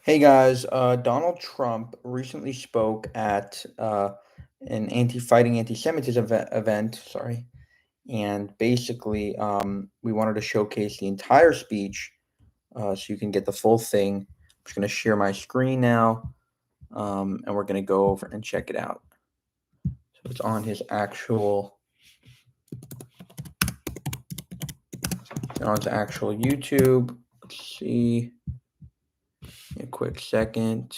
Hey guys, Donald Trump recently spoke at an anti-fighting anti-Semitism event. Sorry, and basically, we wanted to showcase the entire speech, so you can get the full thing. I'm just going to share my screen now, and we're going to go over and check it out. So it's on his actual YouTube. Let's see. A quick second.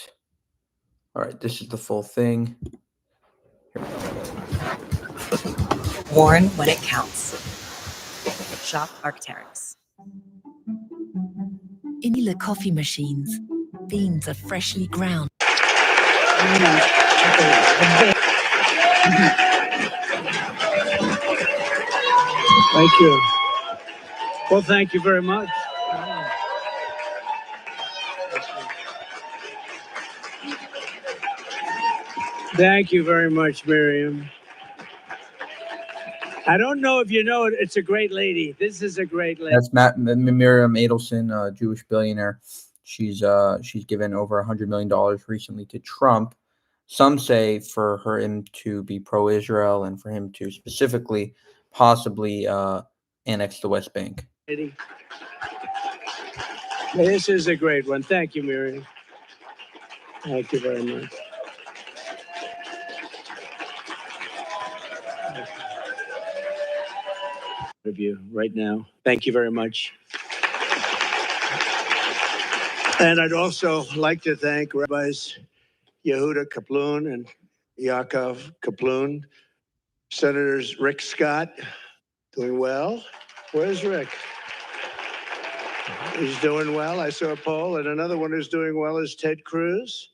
All right, this is the full thing. Here we go. Warn when it counts. Shop Arc'teryx. In the coffee machines, beans are freshly ground. Thank you. Well, thank you very much. Thank you very much, Miriam. I don't know if you know it. It's a great lady. This is a great lady. That's Miriam Adelson, a Jewish billionaire. She's given over $100 million recently to Trump. Some say for him to be pro-Israel and for him to specifically possibly annex the West Bank. This is a great one. Thank you, Miriam. Thank you very much. Of you right now. Thank you very much. And I'd also like to thank Rabbis Yehuda Kaplun and Yaakov Kaplun, Senators Rick Scott, doing well. Where's Rick? He's doing well. I saw a poll, and another one who's doing well is Ted Cruz.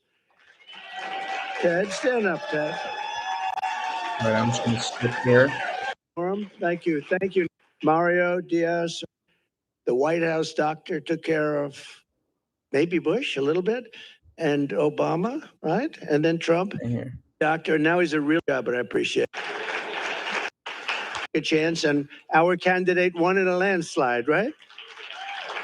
Ted, stand up, Ted. All right, I'm just going to skip here. Thank you. Thank you. Mario Diaz, the White House doctor, took care of maybe Bush a little bit, and Obama, right? And then Trump. Here. Doctor, now he's a real job, but I appreciate it. A chance, and our candidate won in a landslide, right?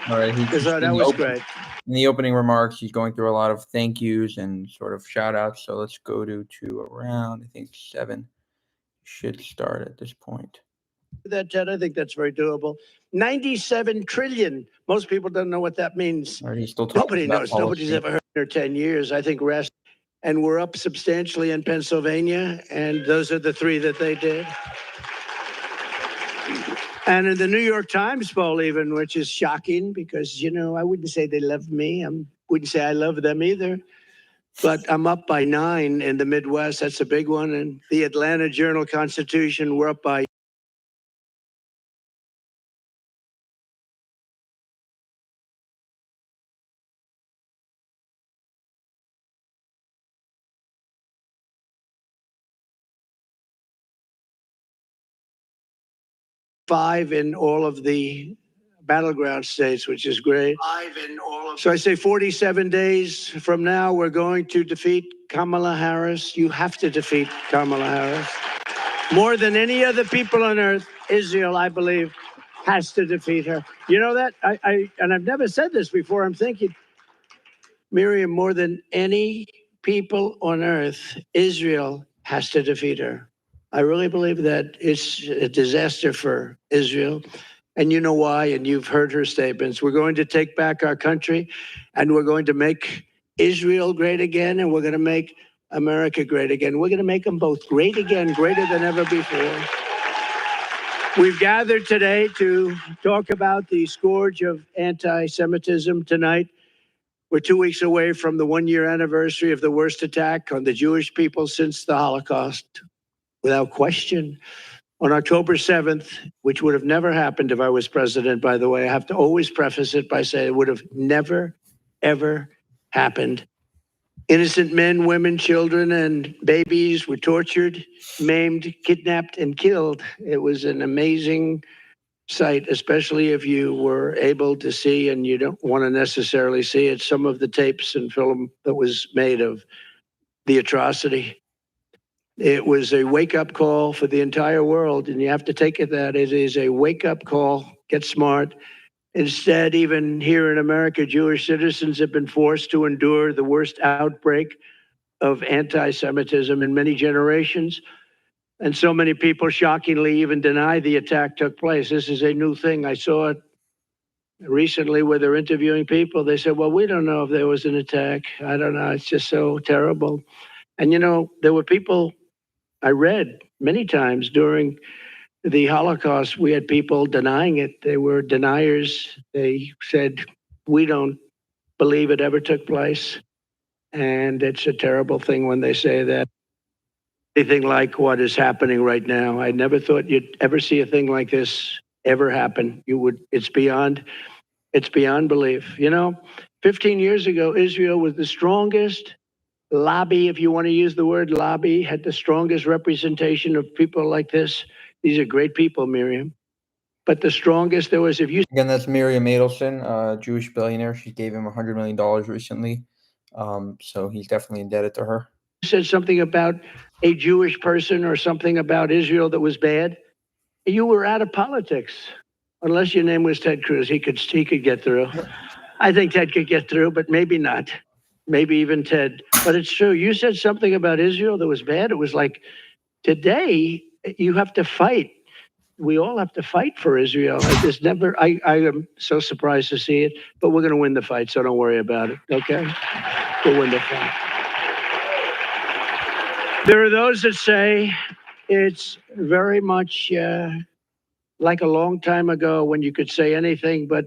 All right. That was great. In the opening remarks, he's going through a lot of thank yous and sort of shout outs. So let's go to around, I think, 7. Should start at this point. That, Ted, I think that's very doable. 97 trillion. Most people don't know what that means. Right, Nobody knows. Policy. Nobody's ever heard in 10 years. I think rest. And we're up substantially in Pennsylvania, and those are the 3 that they did. And in the New York Times poll even, which is shocking because, I wouldn't say they love me. I wouldn't say I love them either. But I'm up by 9 in the Midwest. That's a big one. And the Atlanta Journal-Constitution, we're up by five in all of the battleground states, which is great. So I say 47 days from now, we're going to defeat Kamala Harris. You have to defeat Kamala Harris. More than any other people on earth, Israel, I believe, has to defeat her. You know that? And I've never said this before. I'm thinking, Miriam, more than any people on earth, Israel has to defeat her. I really believe that it's a disaster for Israel. And you know why, and you've heard her statements. We're going to take back our country, and we're going to make Israel great again, and we're going to make America great again. We're going to make them both great again, greater than ever before. We've gathered today to talk about the scourge of anti-Semitism tonight. We're 2 weeks away from the 1-year anniversary of the worst attack on the Jewish people since the Holocaust. Without question, on October 7th, which would have never happened if I was president, by the way, I have to always preface it by saying it would have never, ever happened. Innocent men, women, children, and babies were tortured, maimed, kidnapped, and killed. It was an amazing sight, especially if you were able to see, and you don't want to necessarily see it, some of the tapes and film that was made of the atrocity. It was a wake-up call for the entire world, and you have to take it that it is a wake-up call. Get smart. Instead, even here in America, Jewish citizens have been forced to endure the worst outbreak of anti-Semitism in many generations. And so many people shockingly even deny the attack took place. This is a new thing. I saw it recently where they're interviewing people. They said, well, we don't know if there was an attack. I don't know. It's just so terrible. And, you know, there were people I read many times during the Holocaust, we had people denying it. They were deniers. They said, we don't believe it ever took place. And it's a terrible thing when they say that. Anything like what is happening right now. I never thought you'd ever see a thing like this ever happen. It's beyond belief. You know, 15 years ago, Israel was the strongest lobby, if you want to use the word lobby, had the strongest representation of people like this. These are great people, Miriam. But the strongest there was, if you Again, that's Miriam Adelson, a Jewish billionaire. She gave him $100 million recently. So he's definitely indebted to her. said something about a Jewish person or something about Israel that was bad, you were out of politics. Unless your name was Ted Cruz, he could get through. I think Ted could get through, but maybe not. Maybe even Ted. But it's true. You said something about Israel that was bad. It was like, today you have to fight. We all have to fight for Israel. I am so surprised to see it, but we're going to win the fight, so don't worry about it, okay? We'll win the fight. There are those that say it's very much like a long time ago when you could say anything, but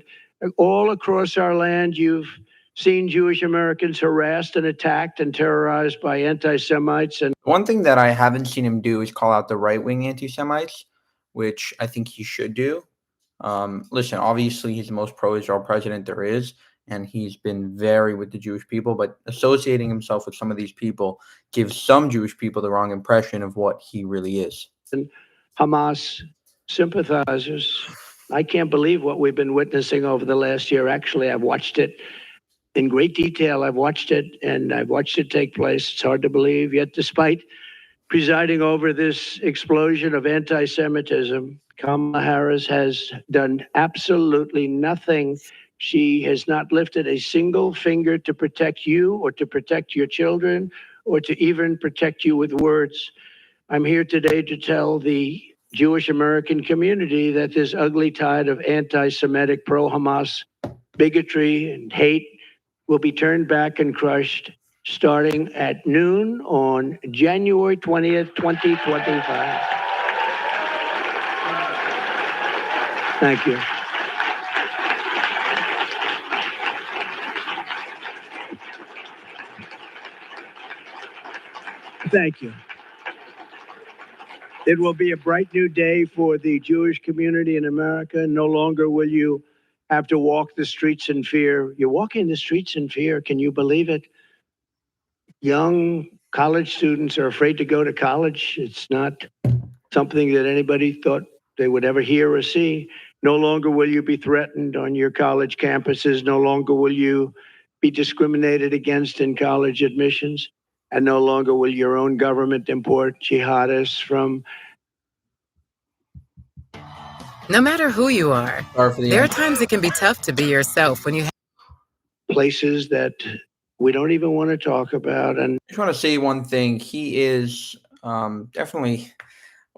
all across our land, you've seen Jewish Americans harassed and attacked and terrorized by anti-Semites. And one thing that I haven't seen him do is call out the right-wing anti-Semites, which I think he should do. Listen, obviously he's the most pro-Israel president there is, and he's been very with the Jewish people, but associating himself with some of these people gives some Jewish people the wrong impression of what he really is. And Hamas sympathizers. I can't believe what we've been witnessing over the last year. Actually, I've watched it in great detail. I've watched it, and I've watched it take place. It's hard to believe, yet despite presiding over this explosion of anti-Semitism, Kamala Harris has done absolutely nothing. She has not lifted a single finger to protect you or to protect your children or to even protect you with words. I'm here today to tell the Jewish American community that this ugly tide of anti-Semitic, pro-Hamas bigotry and hate will be turned back and crushed starting at noon on January 20th, 2025. Thank you. Thank you. It will be a bright new day for the Jewish community in America. No longer will you have to walk the streets in fear. You're walking the streets in fear. Can you believe it? Young college students are afraid to go to college. It's not something that anybody thought they would ever hear or see. No longer will you be threatened on your college campuses. No longer will you be discriminated against in college admissions. And no longer will your own government import jihadists from. No matter who you are, Sorry for the there are times it can be tough to be yourself when you have places that we don't even want to talk about. And I just want to say one thing. He is definitely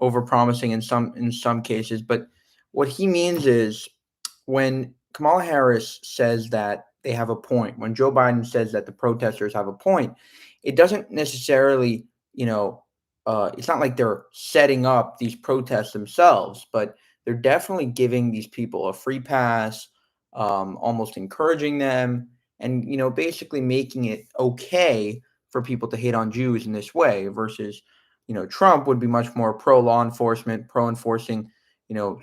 overpromising in some cases, but what he means is when Kamala Harris says that they have a point, when Joe Biden says that the protesters have a point, it doesn't necessarily, it's not like they're setting up these protests themselves, but they're definitely giving these people a free pass, almost encouraging them, and basically making it okay for people to hate on Jews in this way versus, Trump would be much more pro law enforcement, pro enforcing,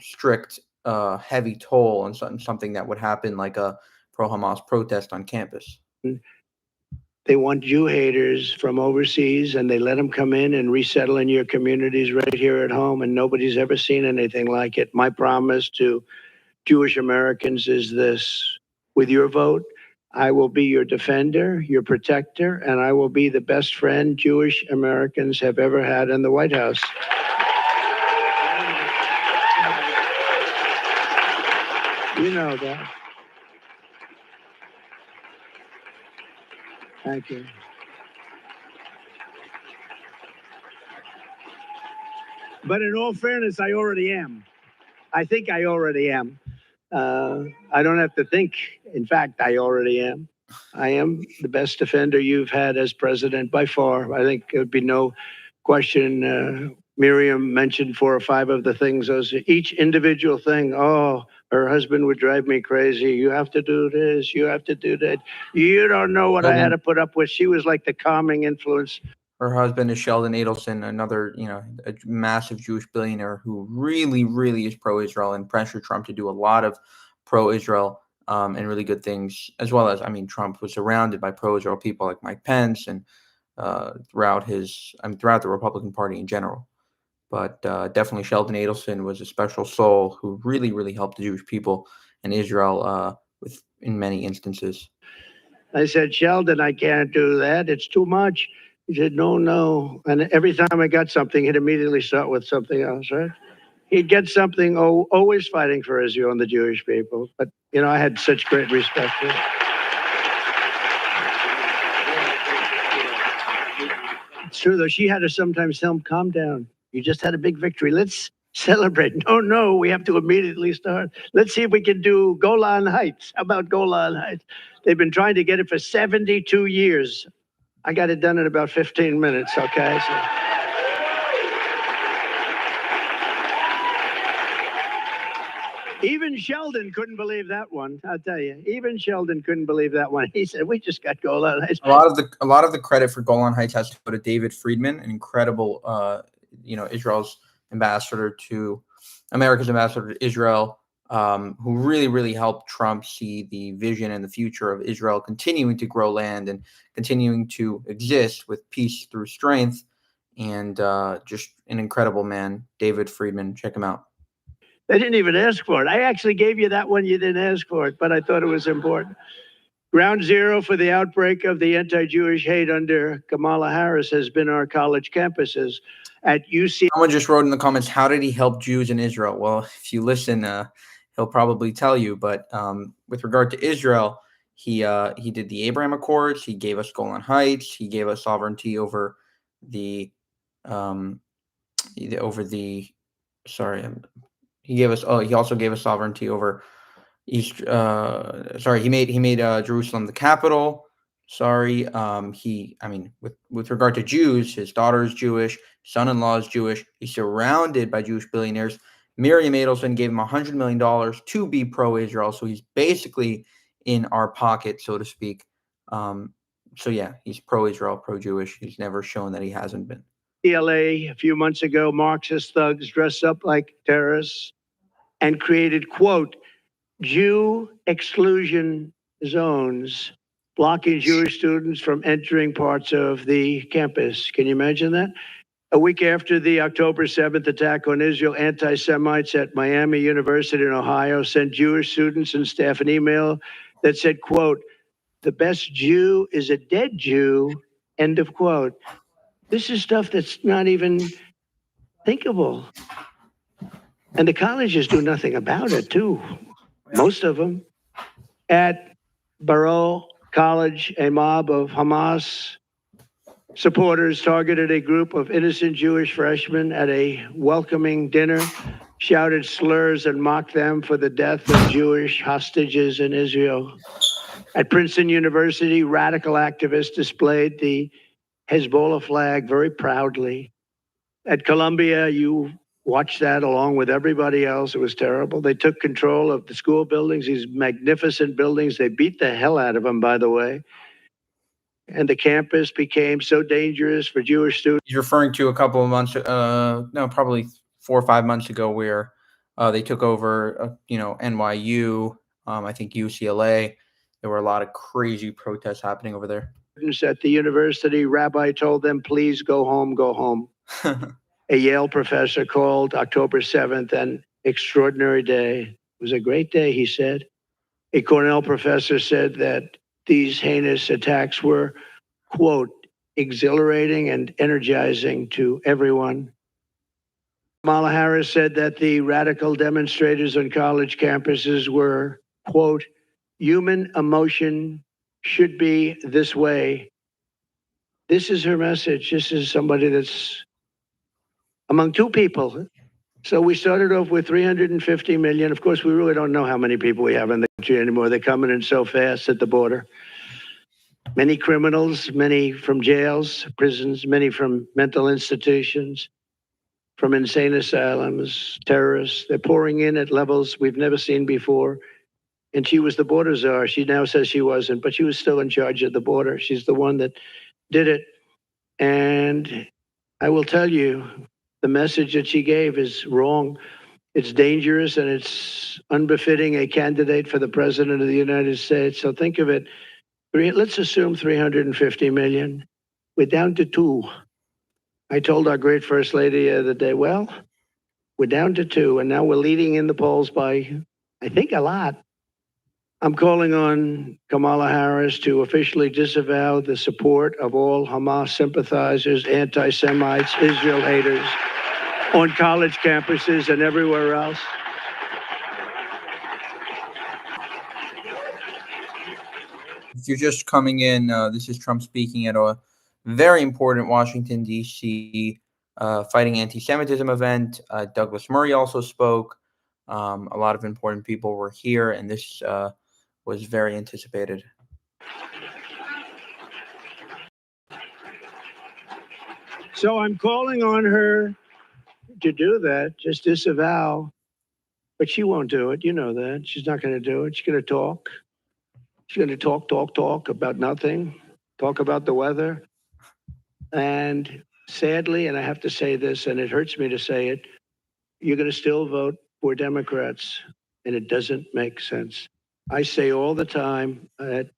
strict, heavy toll and something that would happen like a pro Hamas protest on campus. they want Jew haters from overseas, and they let them come in and resettle in your communities right here at home, and nobody's ever seen anything like it. My promise to Jewish Americans is this: with your vote, I will be your defender, your protector, and I will be the best friend Jewish Americans have ever had in the White House. You know that. Thank you. But in all fairness, I already am. I think I already am. I don't have to think. In fact, I already am. I am the best defender you've had as president by far. I think there'd be no question. Miriam mentioned 4 or 5 of the things. Those each individual thing. Oh, her husband would drive me crazy. You have to do this. You have to do that. You don't know what I had to put up with. She was like the calming influence. Her husband is Sheldon Adelson, another, a massive Jewish billionaire who really, really is pro-Israel and pressured Trump to do a lot of pro-Israel and really good things, as well as, Trump was surrounded by pro-Israel people like Mike Pence and throughout the Republican Party in general. But definitely Sheldon Adelson was a special soul who really, really helped the Jewish people and Israel in many instances. I said, Sheldon, I can't do that. It's too much. He said, no. And every time I got something, he'd immediately start with something else, right? He'd get something, always fighting for Israel and the Jewish people. But, I had such great respect for it. It's true, though. She had to sometimes tell him, calm down. You just had a big victory. Let's celebrate. No, we have to immediately start. Let's see if we can do Golan Heights. How about Golan Heights? They've been trying to get it for 72 years. I got it done in about 15 minutes, okay? So. Even Sheldon couldn't believe that one, I'll tell you. Even Sheldon couldn't believe that one. He said, we just got Golan Heights. A lot of the credit for Golan Heights has to go to David Friedman, an incredible, Israel's America's ambassador to Israel, who really, really helped Trump see the vision and the future of Israel continuing to grow land and continuing to exist with peace through strength. And just an incredible man, David Friedman. Check him out. They didn't even ask for it. I actually gave you that one. You didn't ask for it, but I thought it was important. Ground zero for the outbreak of the anti-Jewish hate under Kamala Harris has been our college campuses. At UC. Someone just wrote in the comments, how did he help Jews in Israel? Well, if you listen, he'll probably tell you. But with regard to Israel, he did the Abraham Accords. He gave us Golan Heights. He gave us sovereignty over the he also gave us sovereignty over East. He made Jerusalem the capital. With regard to Jews, his daughter is Jewish, son-in-law is Jewish. He's surrounded by Jewish billionaires. Miriam Adelson gave him $100 million to be pro-Israel, so he's basically in our pocket, so to speak. He's pro-Israel, pro-Jewish. He's never shown that he hasn't been. LA a few months ago, Marxist thugs dressed up like terrorists and created, quote, Jew exclusion zones, blocking Jewish students from entering parts of the campus. Can you imagine that? A week after the October 7th attack on Israel, anti-Semites at Miami University in Ohio sent Jewish students and staff an email that said, quote, the best Jew is a dead Jew, end of quote. This is stuff that's not even thinkable. And the colleges do nothing about it, too. Most of them. At Baruch College, a mob of Hamas supporters targeted a group of innocent Jewish freshmen at a welcoming dinner, shouted slurs and mocked them for the death of Jewish hostages in Israel. At Princeton University, radical activists displayed the Hezbollah flag very proudly. At Columbia, you watched that along with everybody else. It was terrible. They took control of the school buildings, these magnificent buildings. They beat the hell out of them, by the way. And the campus became so dangerous for Jewish students. He's referring to a couple of months, probably 4 or 5 months ago, where they took over, NYU, I think UCLA. There were a lot of crazy protests happening over there. At the university, rabbi told them, please go home, go home. A Yale professor called October 7th an extraordinary day. It was a great day, he said. A Cornell professor said that these heinous attacks were, quote, exhilarating and energizing to everyone. Kamala Harris said that the radical demonstrators on college campuses were, quote, human emotion should be this way. This is her message. This is somebody that's among two people. So we started off with 350 million. Of course, we really don't know how many people we have in the country anymore. They're coming in so fast at the border. Many criminals, many from jails, prisons, many from mental institutions, from insane asylums, terrorists. They're pouring in at levels we've never seen before. And she was the border czar. She now says she wasn't, but she was still in charge of the border. She's the one that did it. And I will tell you, the message that she gave is wrong. It's dangerous and it's unbefitting a candidate for the president of the United States. So think of it. Let's assume 350 million. We're down to 2. I told our great First Lady the other day, well, we're down to 2, and now we're leading in the polls by, I think, a lot. I'm calling on Kamala Harris to officially disavow the support of all Hamas sympathizers, anti-Semites, Israel haters on college campuses and everywhere else. If you're just coming in, this is Trump speaking at a very important Washington, D.C. Fighting Anti-Semitism event. Douglas Murray also spoke. A lot of important people were here, and this was very anticipated. So I'm calling on her to do that, just disavow. But she won't do it. You know that. She's not going to do it. She's going to talk. She's going to talk about nothing, talk about the weather. And sadly, and I have to say this, and it hurts me to say it, you're going to still vote for Democrats, and it doesn't make sense. I say all the time that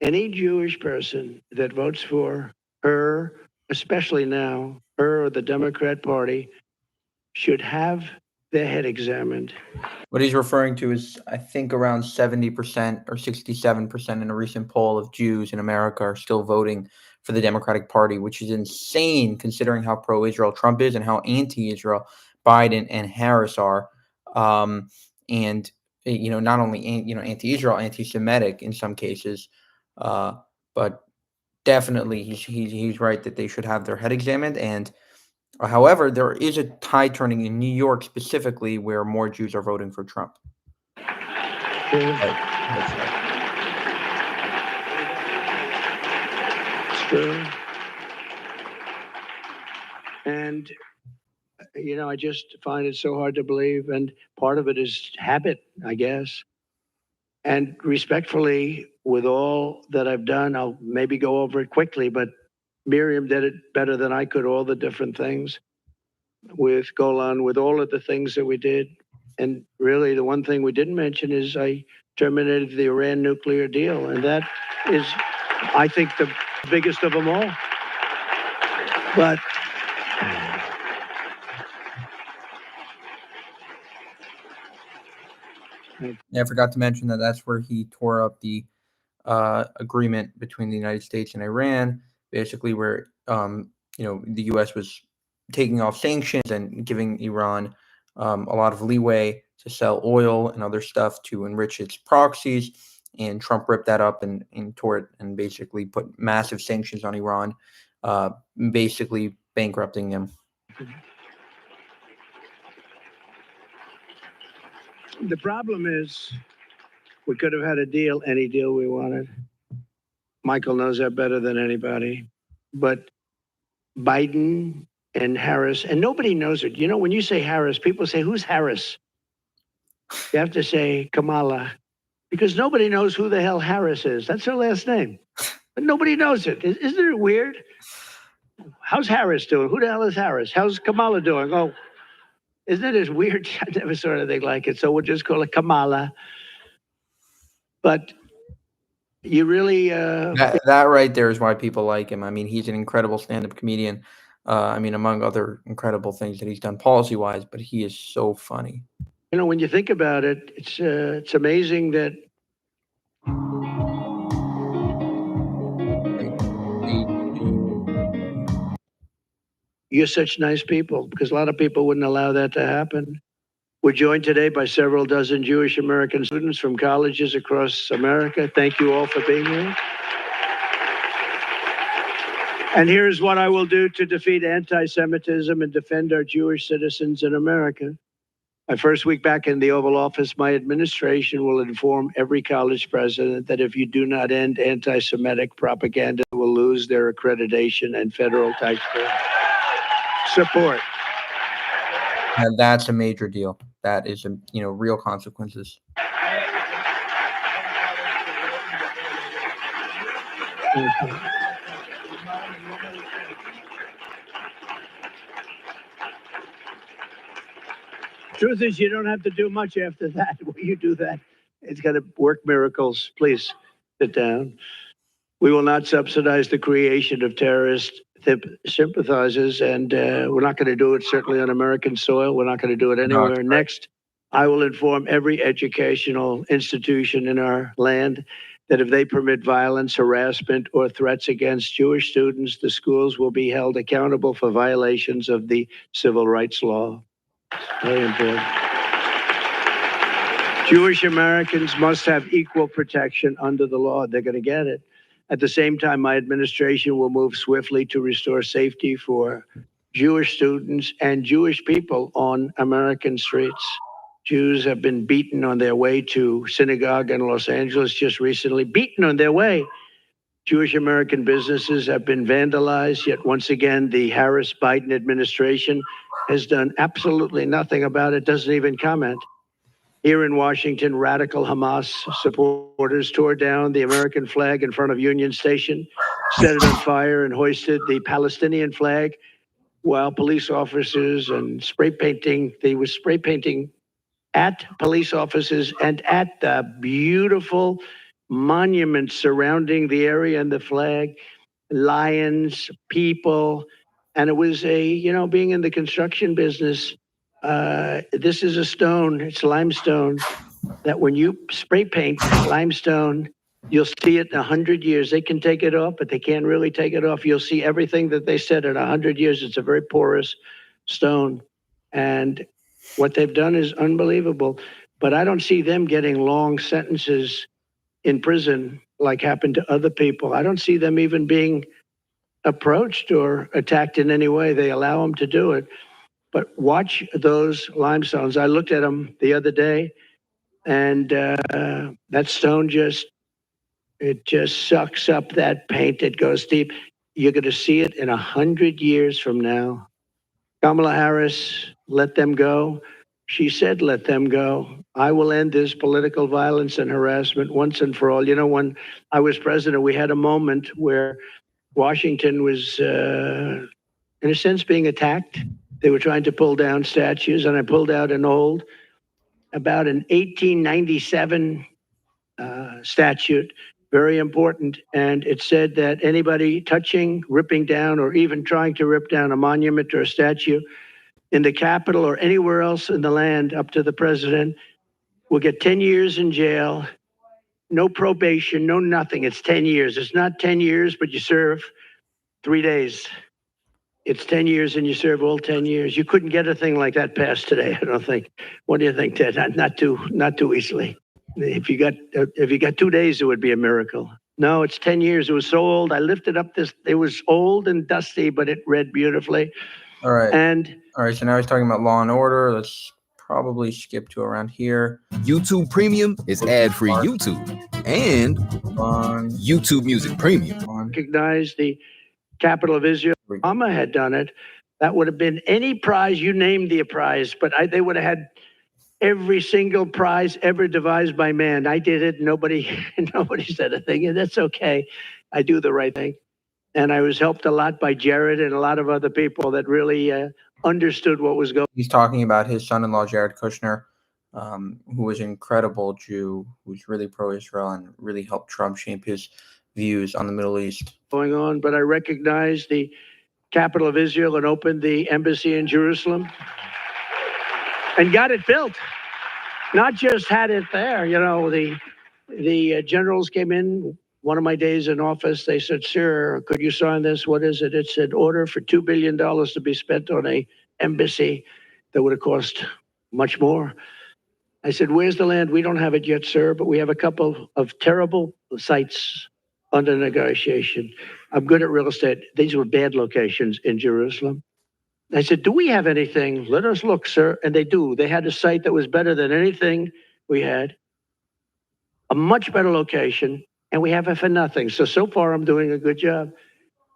any Jewish person that votes for her, especially now, her or the Democrat Party, should have their head examined. What he's referring to is, I think, around 70% or 67% in a recent poll of Jews in America are still voting for the Democratic Party, which is insane considering how pro-Israel Trump is and how anti-Israel Biden and Harris are. And, not only, anti-Israel, anti-Semitic in some cases, but definitely he's right that they should have their head examined. And however, there is a tide turning in New York specifically where more Jews are voting for Trump. It's true. And, I just find it so hard to believe. And part of it is habit, I guess. And respectfully, with all that I've done, I'll maybe go over it quickly, but Miriam did it better than I could, all the different things with Golan, with all of the things that we did. And really, the one thing we didn't mention is I terminated the Iran nuclear deal. And that is, I think, the biggest of them all. But Yeah, I forgot to mention that's where he tore up the agreement between the United States and Iran, basically where the U.S. was taking off sanctions and giving Iran a lot of leeway to sell oil and other stuff to enrich its proxies. And Trump ripped that up and tore it and basically put massive sanctions on Iran, basically bankrupting them. the problem is we could have had a deal, any deal we wanted. Michael knows that better than anybody. But Biden and Harris, and nobody knows it. When you say Harris, people say, who's Harris? You have to say Kamala, because nobody knows who the hell Harris is. That's her last name. But nobody knows it. Isn't it weird? How's Harris doing? Who the hell is Harris? How's Kamala doing? Oh, isn't it weird? I never saw anything like it. So we'll just call it Kamala. But you really... That right there is why people like him. I mean, he's an incredible stand-up comedian. Among other incredible things that he's done policy-wise, but he is so funny. When you think about it, it's amazing that You're such nice people, because a lot of people wouldn't allow that to happen. We're joined today by several dozen Jewish American students from colleges across America. Thank you all for being here. And here's what I will do to defeat anti-Semitism and defend our Jewish citizens in America. My first week back in the Oval Office, my administration will inform every college president that if you do not end anti-Semitic propaganda, they will lose their accreditation and federal taxpayer support. And that's a major deal. That is, real consequences. Truth is, you don't have to do much after that. When you do that, it's going to work miracles. Please sit down. We will not subsidize the creation of terrorist sympathizers, and we're not going to do it certainly on American soil. We're not going to do it anywhere. Next, I will inform every educational institution in our land that if they permit violence, harassment, or threats against Jewish students, the schools will be held accountable for violations of the civil rights law. Very important. Jewish Americans must have equal protection under the law. They're going to get it. At the same time, my administration will move swiftly to restore safety for Jewish students and Jewish people on American streets. Jews have been beaten on their way to synagogue in Los Angeles just recently, beaten on their way. Jewish American businesses have been vandalized, yet once again, the Harris-Biden administration has done absolutely nothing about it, doesn't even comment. Here in Washington, radical Hamas supporters tore down the American flag in front of Union Station, set it on fire, and hoisted the Palestinian flag, while police officers and they were spray painting at police officers and at the beautiful monuments surrounding the area and the flag, lions, people. And it was being in the construction business, this is a stone, it's limestone, that when you spray paint limestone, you'll see it in 100 years. They can take it off, but they can't really take it off. You'll see everything that they said in 100 years. It's a very porous stone. And what they've done is unbelievable. But I don't see them getting long sentences in prison like happened to other people. I don't see them even being approached or attacked in any way. They allow them to do it. But watch those limestones. I looked at them the other day, and that stone just sucks up that paint. It goes deep. You're going to see it in 100 years from now. Kamala Harris, let them go. She said, let them go. I will end this political violence and harassment once and for all. You know, when I was president, we had a moment where Washington was, in a sense, being attacked. They were trying to pull down statues, and I pulled out about an 1897 statute, very important, and it said that anybody touching, ripping down, or even trying to rip down a monument or a statue in the Capitol or anywhere else in the land up to the president will get 10 years in jail, no probation, no nothing. It's 10 years. It's not 10 years, but you serve 3 days. It's 10 years and you serve all 10 years. You couldn't get a thing like that passed today, I don't think. What do you think, Ted? Not too easily. If you got 2 days, it would be a miracle. No, it's 10 years. It was so old. I lifted up it was old and dusty, but it read beautifully. All right. All right. So now he's talking about Law and Order. Let's probably skip to around here. YouTube Premium is ad-free YouTube and YouTube Music Premium. Recognize the capital of Israel. Obama had done it. That would have been any prize, you named the prize, but they would have had every single prize ever devised by man. I did it. Nobody said a thing. And that's okay. I do the right thing. And I was helped a lot by Jared and a lot of other people that really understood what was going on. He's talking about his son-in-law, Jared Kushner, who was an incredible Jew, who's really pro-Israel and really helped Trump shape his views on the Middle East. Going on, but I recognized the capital of Israel and opened the embassy in Jerusalem and got it built. Not just had it there, the generals came in one of my days in office, they said, "Sir, could you sign this? What is it?" It said, "Order for $2 billion to be spent on a embassy that would have cost much more." I said, "Where's the land?" "We don't have it yet, sir, but we have a couple of terrible sites under negotiation." I'm good at real estate. These were bad locations in Jerusalem. I said, "Do we have anything? Let us look, sir." And they do. They had a site that was better than anything we had, a much better location, and we have it for nothing. So far, I'm doing a good job.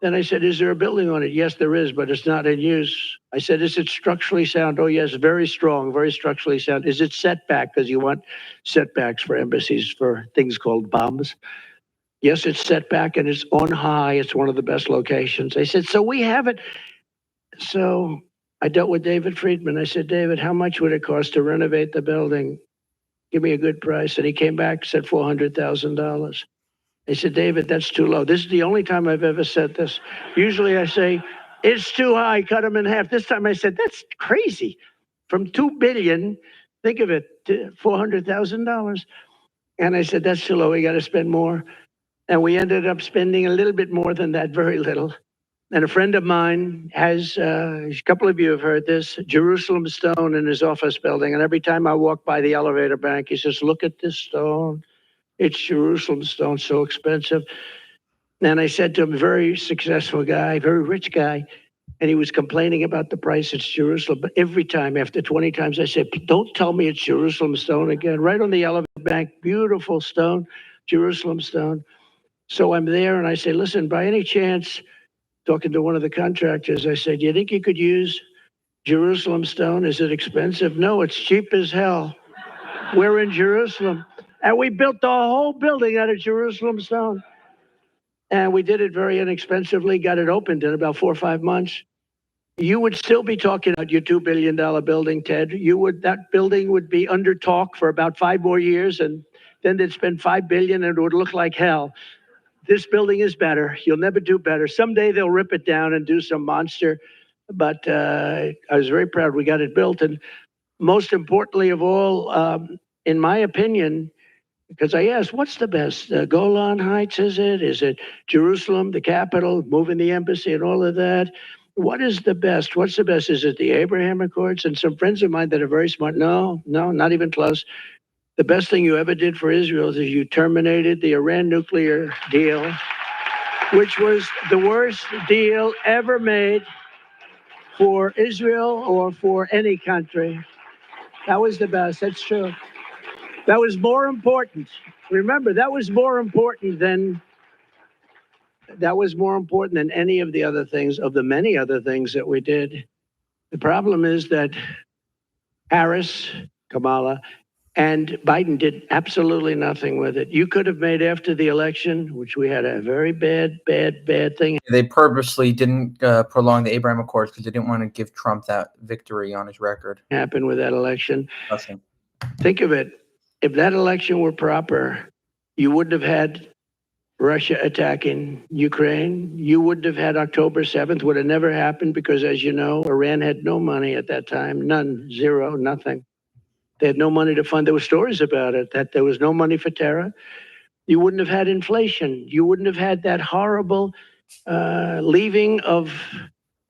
Then I said, "Is there a building on it?" "Yes, there is, but it's not in use." I said, "Is it structurally sound?" "Oh, yes, very strong, very structurally sound." "Is it setback?" Because you want setbacks for embassies for things called bombs. "Yes, it's setback and it's on high. It's one of the best locations." I said, "So we have it." So I dealt with David Friedman. I said, "David, how much would it cost to renovate the building? Give me a good price." And he came back, said $400,000. I said, "David, that's too low." This is the only time I've ever said this. Usually I say, "It's too high, cut them in half." This time I said, "That's crazy. From $2 billion, think of it, to $400,000. And I said, "That's too low. We got to spend more." And we ended up spending a little bit more than that, very little. And a friend of mine has, a couple of you have heard this, Jerusalem stone in his office building. And every time I walk by the elevator bank, he says, "Look at this stone. It's Jerusalem stone, so expensive." And I said to him, very successful guy, very rich guy, and he was complaining about the price. "It's Jerusalem." But every time, after 20 times, I said, "Don't tell me it's Jerusalem stone again." Right on the elevator bank, beautiful stone, Jerusalem stone. So I'm there and I say, "Listen, by any chance," talking to one of the contractors, I said, "Do you think you could use Jerusalem stone? Is it expensive?" "No, it's cheap as hell. We're in Jerusalem." And we built the whole building out of Jerusalem stone. And we did it very inexpensively, got it opened in about 4 or 5 months. You would still be talking about your $2 billion building, Ted. That building would be under talk for about 5 more years, and then they'd spend $5 billion and it would look like hell. This building is better. You'll never do better. Someday they'll rip it down and do some monster. But I was very proud we got it built. And most importantly of all, in my opinion, because I asked, what's the best? Golan Heights, is it? Is it Jerusalem, the capital, moving the embassy and all of that? What is the best? What's the best? Is it the Abraham Accords? And some friends of mine that are very smart, no, not even close. The best thing you ever did for Israel is you terminated the Iran nuclear deal, which was the worst deal ever made for Israel or for any country. That was the best. That's true. That was more important. Remember, that was more important than any of the other things, of the many other things that we did. The problem is that Harris, Kamala, and Biden did absolutely nothing with it. You could have made after the election, which we had a very bad thing. They purposely didn't prolong the Abraham Accords because they didn't want to give Trump that victory on his record. Happened with that election. Nothing. Think of it. If that election were proper, you wouldn't have had Russia attacking Ukraine. You wouldn't have had October 7th, would have never happened because, as you know, Iran had no money at that time. None, zero, nothing. They had no money to fund. There were stories about it, that there was no money for terror. You wouldn't have had inflation. You wouldn't have had that horrible leaving of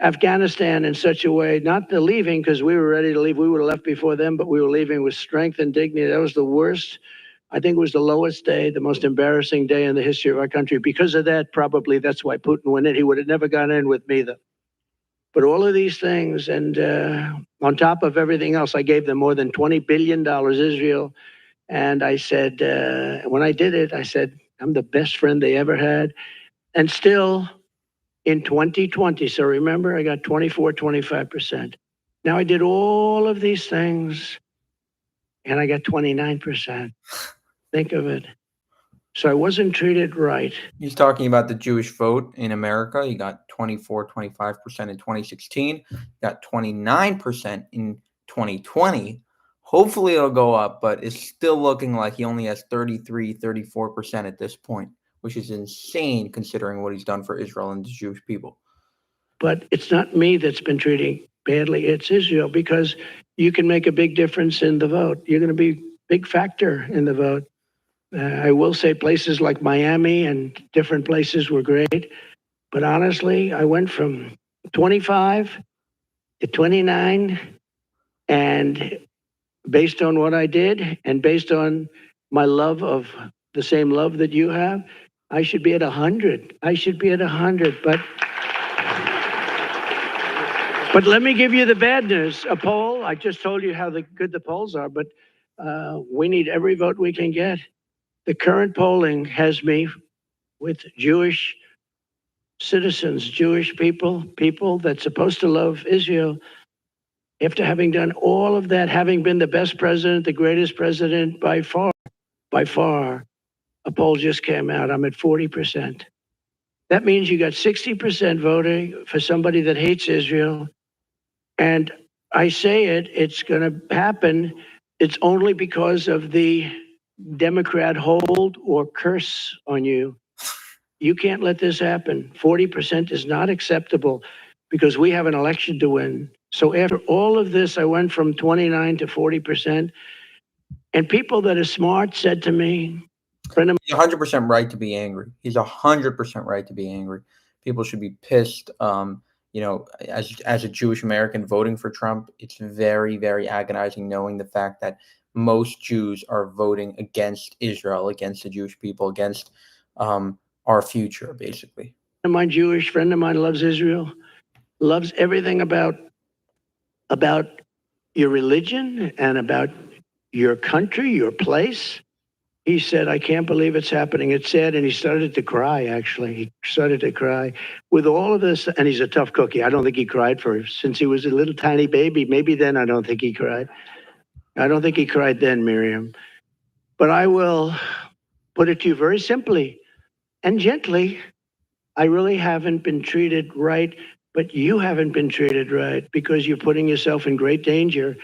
Afghanistan in such a way, not the leaving because we were ready to leave. We would have left before them, but we were leaving with strength and dignity. That was the worst. I think it was the lowest day, the most embarrassing day in the history of our country. Because of that, probably that's why Putin went in. He would have never gone in with me, though. But all of these things, and on top of everything else, I gave them more than $20 billion, Israel. And I said, when I did it, I said, I'm the best friend they ever had. And still, in 2020, so remember, I got 25%. Now I did all of these things, and I got 29%. Think of it. So I wasn't treated right. He's talking about the Jewish vote in America. You got 25% in 2016. You got 29% in 2020. Hopefully it'll go up, but it's still looking like he only has 34% at this point, which is insane considering what he's done for Israel and the Jewish people. But it's not me that's been treating badly. It's Israel, because you can make a big difference in the vote. You're going to be a big factor in the vote. I will say places like Miami and different places were great. But honestly, I went from 25 to 29, and based on what I did and based on my love of the same love that you have, I should be at 100. I should be at 100. But let me give you the bad news. A poll, I just told you how good the polls are, but we need every vote we can get. The current polling has me with Jewish citizens, Jewish people that's supposed to love Israel. After having done all of that, having been the best president, the greatest president by far, a poll just came out. I'm at 40%. That means you got 60% voting for somebody that hates Israel. And I say it's going to happen. It's only because of the Democrat hold or curse on you. You can't let this happen. 40% is not acceptable because we have an election to win. So after all of this, I went from 29 to 40%. And people that are smart said to me, friend of He's 100% right to be angry. He's 100% right to be angry. People should be pissed. You know, as a Jewish American voting for Trump, it's very, very agonizing knowing the fact that most Jews are voting against Israel, against the Jewish people, against our future, basically. mine, Jewish friend of mine, loves Israel, loves everything about your religion and about your country, your place. He said, I can't believe it's happening. It's sad. And he started to cry, actually. He started to cry with all of this. And he's a tough cookie. I don't think he cried since he was a little tiny baby. Maybe then I don't think he cried. I don't think he cried then, Miriam. But I will put it to you very simply and gently. I really haven't been treated right, but you haven't been treated right because you're putting yourself in great danger.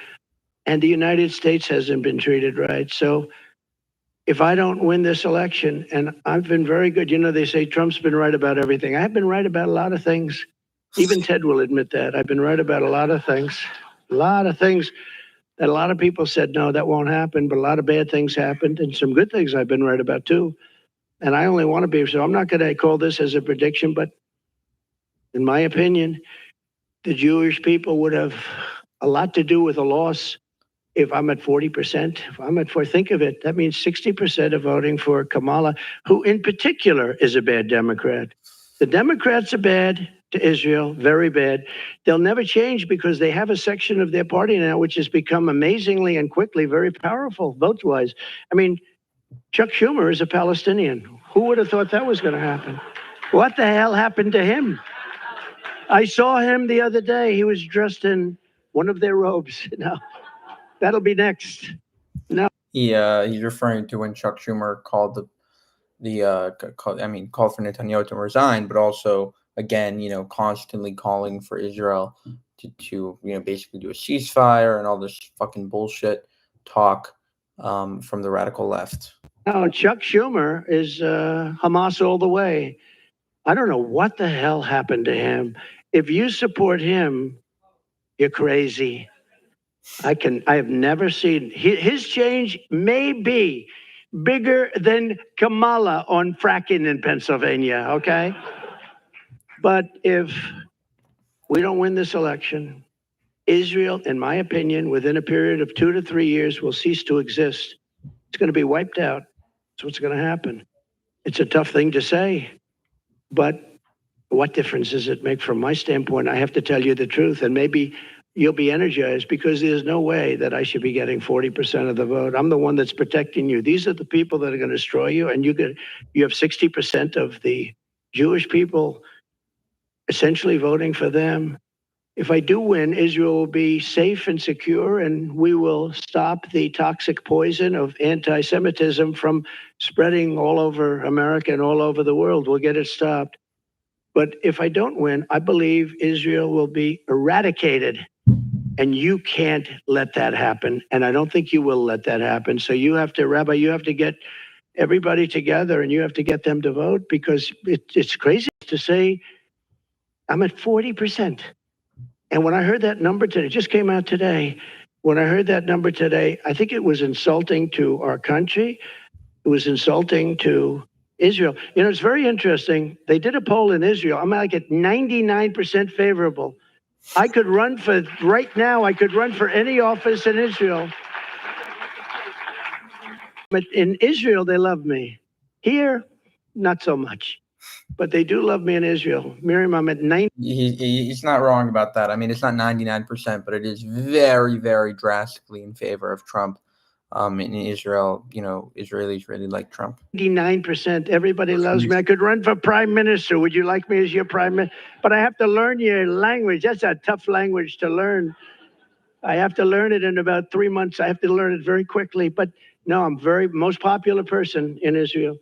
And the United States hasn't been treated right. So if I don't win this election, and I've been very good, you know, they say Trump's been right about everything. I've been right about a lot of things. Even Ted will admit that. I've been right about a lot of things that a lot of people said, no, that won't happen. But a lot of bad things happened and some good things I've been right about too. And I only want to be, so I'm not going to call this as a prediction, but in my opinion, the Jewish people would have a lot to do with a loss. If I'm at 40%, if I'm at 4, think of it, that means 60% are voting for Kamala, who in particular is a bad Democrat. The Democrats are bad to Israel, very bad. They'll never change because they have a section of their party now which has become amazingly and quickly very powerful vote-wise. I mean, Chuck Schumer is a Palestinian. Who would have thought that was going to happen? What the hell happened to him? I saw him the other day. He was dressed in one of their robes. Now, that'll be next. No. He's referring to when Chuck Schumer called called for Netanyahu to resign, but also again, you know, constantly calling for Israel to you know, basically do a ceasefire and all this fucking bullshit talk from the radical left. No, Chuck Schumer is Hamas all the way. I don't know what the hell happened to him. If you support him, you're crazy. I have never seen his change may be bigger than Kamala on fracking in Pennsylvania, okay? But if we don't win this election, Israel, in my opinion, within a period of 2 to 3 years will cease to exist. It's going to be wiped out. That's what's going to happen. It's a tough thing to say, but what difference does it make from my standpoint? I have to tell you the truth, and maybe you'll be energized because there's no way that I should be getting 40% of the vote. I'm the one that's protecting you. These are the people that are going to destroy you, and you have 60% of the Jewish people essentially voting for them. If I do win, Israel will be safe and secure, and we will stop the toxic poison of anti-Semitism from spreading all over America and all over the world. We'll get it stopped. But if I don't win, I believe Israel will be eradicated. And you can't let that happen. And I don't think you will let that happen. So you have to, Rabbi, you have to get everybody together and you have to get them to vote because it's crazy to say I'm at 40%. And when I heard that number today, it just came out today. When I heard that number today, I think it was insulting to our country. It was insulting to Israel. You know, it's very interesting. They did a poll in Israel. I'm like at 99% favorable. I could run for, right now, I could run for any office in Israel. But in Israel, they love me. Here, not so much. But they do love me in Israel. Miriam, I'm at 90. He's not wrong about that. I mean, it's not 99%, but it is very, very drastically in favor of Trump. In Israel, you know, Israelis really like Trump. 99%. Everybody loves me. I could run for prime minister. Would you like me as your prime minister? But I have to learn your language. That's a tough language to learn. I have to learn it in about 3 months. I have to learn it very quickly. But no, I'm most popular person in Israel.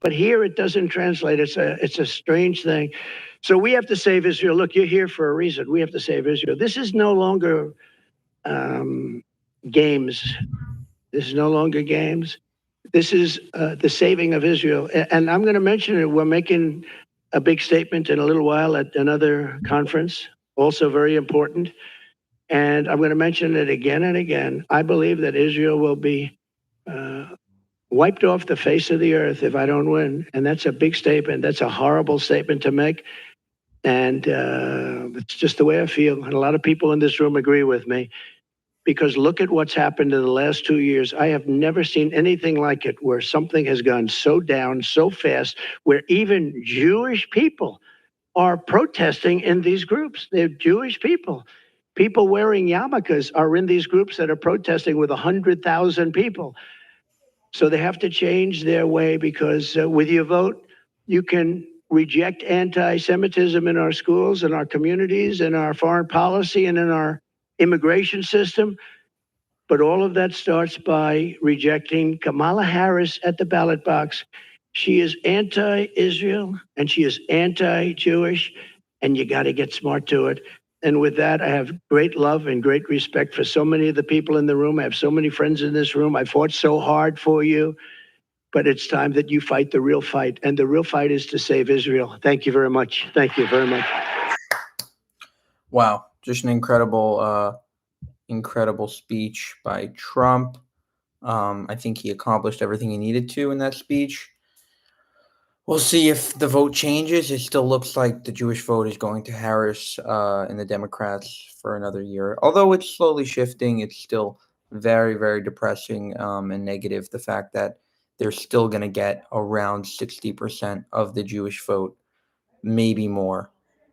But here it doesn't translate. It's a strange thing. So we have to save Israel. Look, you're here for a reason. We have to save Israel. This is no longer games. This is no longer games. This is the saving of Israel. And I'm going to mention it. We're making a big statement in a little while at another conference, also very important. And I'm going to mention it again and again. I believe that Israel will be wiped off the face of the earth if I don't win. And that's a big statement. That's a horrible statement to make. And it's just the way I feel. And a lot of people in this room agree with me. Because look at what's happened in the last 2 years. I have never seen anything like it, where something has gone so down so fast, where even Jewish people are protesting in these groups. They're Jewish people. People wearing yarmulkes are in these groups that are protesting with 100,000 people. So they have to change their way, because with your vote, you can reject anti-Semitism in our schools, in our communities, in our foreign policy, and in our immigration system. But all of that starts by rejecting Kamala Harris at the ballot box. She is anti-Israel and she is anti-Jewish, and you got to get smart to it. And with that, I have great love and great respect for so many of the people in the room. I have so many friends in this room. I fought so hard for you, but it's time that you fight the real fight. And the real fight is to save Israel. Thank you very much. Thank you very much. Wow, just an incredible speech by Trump. I think he accomplished everything he needed to in that speech. We'll see if the vote changes. It still looks like the Jewish vote is going to Harris and the Democrats for another year. Although it's slowly shifting, it's still very, very depressing and negative, the fact that they're still going to get around 60% of the Jewish vote, maybe more.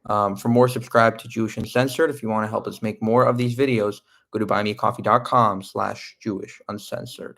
For more, subscribe to Jewish Uncensored. If you want to help us make more of these videos, go to buymeacoffee.com/JewishUncensored.